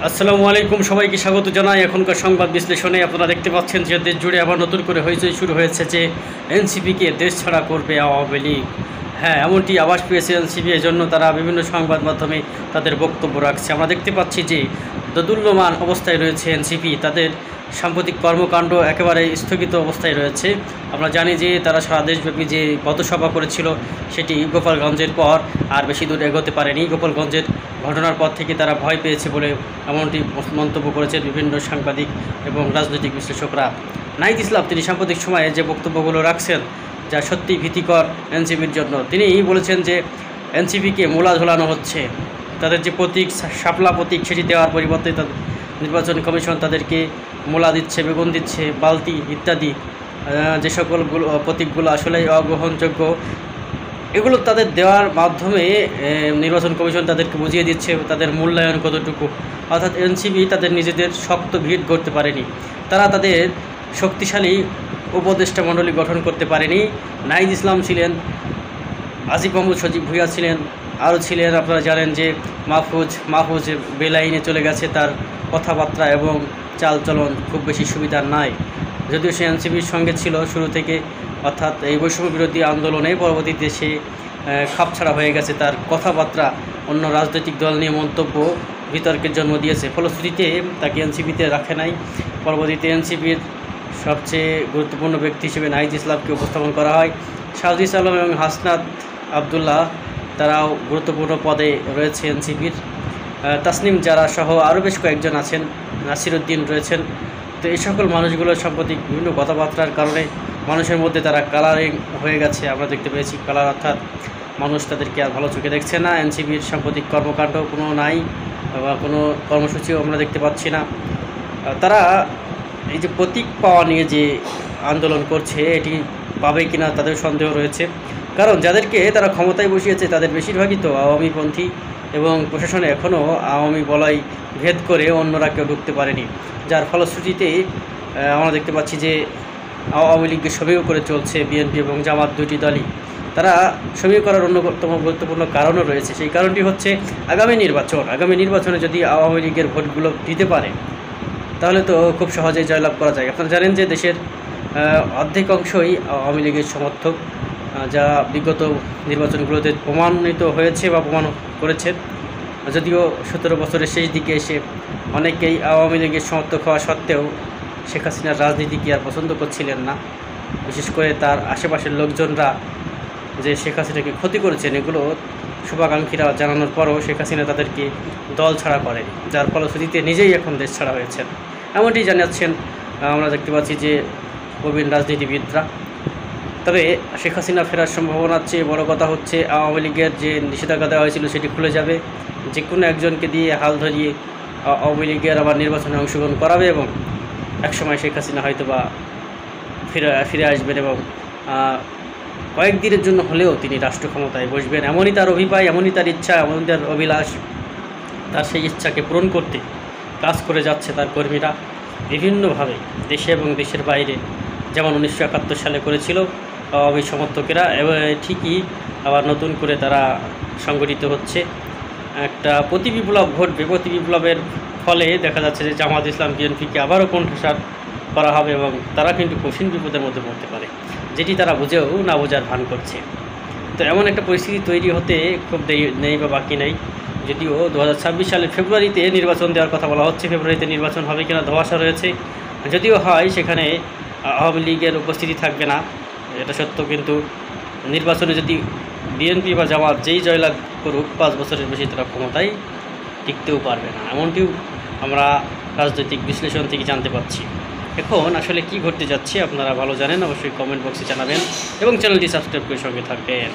আসসালামু আলাইকুম, সবাইকে স্বাগত জানাই এখনকার সংবাদ বিশ্লেষণে। আপনারা দেখতে পাচ্ছেন যে দেশ জুড়ে আবার নতুন করে হইচই শুরু হয়েছে যে এনসিপিকে দেশ ছাড়া করবে আওয়ামী লীগ। হ্যাঁ, এমনটি আভাস পেয়েছে এনসিপি, এজন্য তারা বিভিন্ন সংবাদ মাধ্যমে তাদের বক্তব্য রাখছে। আমরা দেখতে পাচ্ছি যে দোদুল্যমান অবস্থায় রয়েছে এনসিপি, তাদের সাম্প্রতিক কর্মকাণ্ড একেবারে স্থগিত অবস্থায় রয়েছে। আমরা জানি যে তারা সারা দেশব্যাপী যে পথসভা করেছিল সেটি গোপালগঞ্জের পর আর বেশি দূর এগোতে পারেনি। গোপালগঞ্জের ঘটনার পর থেকে তারা ভয় পেয়েছে বলে এমনটি মন্তব্য করেছেন বিভিন্ন সাংবাদিক এবং রাজনৈতিক বিশ্লেষকরা। নাহিদ ইসলাম তিনি সাম্প্রতিক সময়ে যে বক্তব্যগুলো রাখছেন যা সত্যি ভীতিকর এনসিপির জন্য। তিনি বলেছেন যে এনসিপিকে মোলা ঝোলানো হচ্ছে, তাদের যে প্রতীক শাপলা প্রতীক সেটি দেওয়ার পরিবর্তে তাদের নির্বাচন কমিশন তাদেরকে মোলা দিচ্ছে, বেগুন দিচ্ছে, বালতি ইত্যাদি যে সকলগুলো প্রতীকগুলো আসলেই অগ্রহণযোগ্য, এগুলো তাদের দেওয়ার মাধ্যমে নির্বাচন কমিশন তাদেরকে বুঝিয়ে দিচ্ছে তাদের মূল্যায়ন কতটুকু। অর্থাৎ এনসিপি তাদের নিজেদের শক্ত ভিত গড়তে পারেনি, তারা তাদের শক্তিশালী উপদেষ্টা মণ্ডলী গঠন করতে পারেনি। নাহিদ ইসলাম ছিলেন, আসিফ মাহমুদ সজীব ভুঁইয়া ছিলেন, আরও ছিলেন আপনারা জানেন যে মাহফুজ বেলাইনে চলে গেছে, তার কথাবার্তা এবং চালচলন খুব বেশি সুবিধার নাই। যদিও সে এনসিপির সঙ্গে ছিল শুরু থেকে, অর্থাৎ এই বৈষম্য বিরোধী আন্দোলনে পরবর্তীতে সে খাপছাড়া হয়ে গেছে, তার কথাবার্তা অন্য রাজনৈতিক দল নিয়ে মন্তব্য বিতর্কের জন্ম দিয়েছে। ফলশ্রুতিতে তাকে এনসিপিতে রাখে নাই। পরবর্তীতে এনসিপির সবচেয়ে গুরুত্বপূর্ণ ব্যক্তি হিসেবে নাহিদ ইসলামকে উপস্থাপন করা হয়। সাউদিস আলম এবং হাসনাত আবদুল্লাহ তারাও গুরুত্বপূর্ণ পদে রয়েছে এনসিপির। তাসনিম জারা সহ আরও বেশ কয়েকজন আছেন, নাসির উদ্দিন রয়েছেন। তো এই সকল মানুষগুলোর সাম্প্রতিক বিভিন্ন কথাবার্তার কারণে মানুষের মধ্যে তারা কালারিং হয়ে গেছে। আমরা দেখতে পেয়েছি কালার, অর্থাৎ মানুষ তাদেরকে আর ভালো চোখে দেখছে না। এনসিপির সাম্প্রতিক কর্মকাণ্ড কোনো নাই বা কোনো কর্মসূচিও আমরা দেখতে পাচ্ছি না। তারা এই যে প্রতীক পাওয়া নিয়ে যে আন্দোলন করছে এটি পাবে কিনা তাদের সন্দেহ রয়েছে, কারণ যাদেরকে তারা ক্ষমতায় বসিয়েছে তাদের বেশিরভাগই তো আওয়ামীপন্থী এবং প্রশাসনে এখনও আওয়ামী বলয় ভেদ করে অন্যরা কেউ ঢুকতে পারেনি, যার ফলশ্রুতিতে আমরা দেখতে পাচ্ছি যে আওয়ামী লীগকে সমীহ করে চলছে বিএনপি এবং জামাত, দুটি দলই। তারা সমীহ করার অন্যতম গুরুত্বপূর্ণ কারণও রয়েছে। সেই কারণটি হচ্ছে আগামী নির্বাচনে যদি আওয়ামী লীগের ভোটগুলো দিতে পারে তাহলে তো খুব সহজেই জয়লাভ করা যায়। আপনারা জানেন যে দেশের অর্ধেক অংশই আওয়ামী লীগের সমর্থক, যা বিগত নির্বাচনগুলোতে প্রমাণিত হয়েছে বা প্রমাণ করেছে। যদিও 17 বছরের শেষ দিকে এসে অনেকেই আওয়ামী লীগের সমর্থক হওয়া সত্ত্বেও শেখ হাসিনার রাজনীতিকে আর পছন্দ করছিলেন না। বিশেষ করে তার আশেপাশের লোকজনরা যে শেখ হাসিনাকে ক্ষতি করেছেন এগুলো শুভাকাঙ্ক্ষীরা জানানোর পরও শেখ হাসিনা তাদেরকে দল ছাড়া করেনি, যার ফলশ্রুতিতে নিজেই এখন দেশ ছাড়া হয়েছেন, এমনটি জানাচ্ছেন আমরা দেখতে পাচ্ছি যে প্রবীণ রাজনীতিবিদরা। তবে শেখ হাসিনা ফেরার সম্ভাবনার চেয়ে বড় কথা হচ্ছে আওয়ামী লীগের যে নিষেধাজ্ঞা দেওয়া হয়েছিল সেটি খুলে যাবে। যে কোনো একজনকে দিয়ে হাল ধরিয়ে আওয়ামী লীগের আবার নির্বাচনে অংশগ্রহণ করাবে এবং একসময় শেখ হাসিনা হয়তো বা ফিরে আসবেন এবং কয়েকদিনের জন্য হলেও তিনি রাষ্ট্র ক্ষমতায় বসবেন। এমনই তার অভিপ্রায়, এমনই তার ইচ্ছা, এমনই তার অভিলাষ। তার সেই ইচ্ছাকে পূরণ করতে কাজ করে যাচ্ছে তার কর্মীরা বিভিন্নভাবে, দেশে এবং দেশের বাইরে। যেমন 1971 সালে করেছিল আওয়ামী সমর্থকেরা, এবং ঠিকই আবার নতুন করে তারা সংগঠিত হচ্ছে। একটা প্রতিবিপ্লব ঘটবে, প্রতিবিপ্লবের ফলে দেখা যাচ্ছে যে জামাত ইসলাম বিএনপিকে আবারও কোণঠাসা করা হবে এবং তারা কিন্তু কঠিন বিপদের মধ্যে পড়তে পারে, যেটি তারা বুঝেও না বোঝার ভান করছে। তো এমন একটা পরিস্থিতি তৈরি হতে খুব দেরি নেই বা বাকি নেই। যদিও 2026 সালের ফেব্রুয়ারিতে নির্বাচন দেওয়ার কথা বলা হচ্ছে, ফেব্রুয়ারিতে নির্বাচন হবে কিনা ধোঁয়াশা রয়েছে। যদিও হয় সেখানে আওয়ামী লীগের উপস্থিতি থাকবে না, এটা সত্য, কিন্তু নির্বাচনে যদি বিএনপি বা জামাত যেই জয়লাভ করুক 5 বছরের বেশি তারা ক্ষমতায় টিকতেও পারবে না, এমনটিও আমরা রাজনৈতিক বিশ্লেষণ থেকে জানতে পারছি। এখন আসলে কি ঘটতে যাচ্ছে আপনারা ভালো জানেন, অবশ্যই কমেন্ট বক্সে জানাবেন এবং চ্যানেলটি সাবস্ক্রাইব করে সঙ্গে থাকবেন।